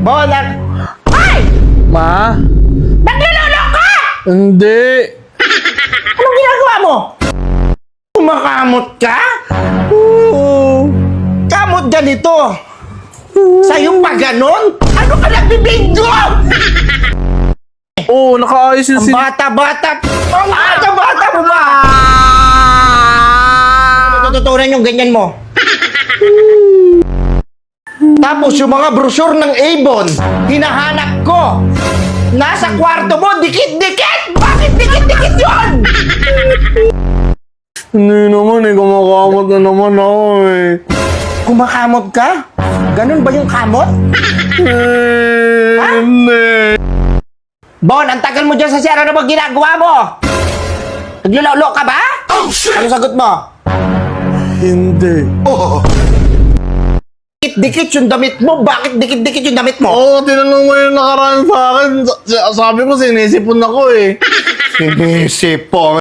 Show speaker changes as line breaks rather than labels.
Bon, Ay!
Ma?
Naglulolo ka!
Hindi.
Anong ginagawa mo? Kumakamot ka? Kamot ganito. Sa'yo pa ganon? Ano ka nagbibidyo?
Oo, nakaayos yung
Ang bata-bata. Ang bata-bata mo ba? Tututunan yung ganyan mo. Tapos yung mga brochure ng Avon, hinahanap ko. Nasa kwarto mo, dikit-dikit! Bakit dikit-dikit yun?
Hindi naman eh, kumakamot na naman ako eh.
Kumakamot ka? Ganun ba yung kamot?
Hindi.
Bon, ang tagal mo dyan sa siyara, ano ba ginagawa mo? Naglulolo ka ba? Ano sagot mo?
Hindi.
Dikit-dikit yung damit mo. Bakit dikit-dikit yung damit mo?
Oo, tinanong mo yung nakaraan sa akin. Sabi ko, sinisipon ako eh.
Sinisipon.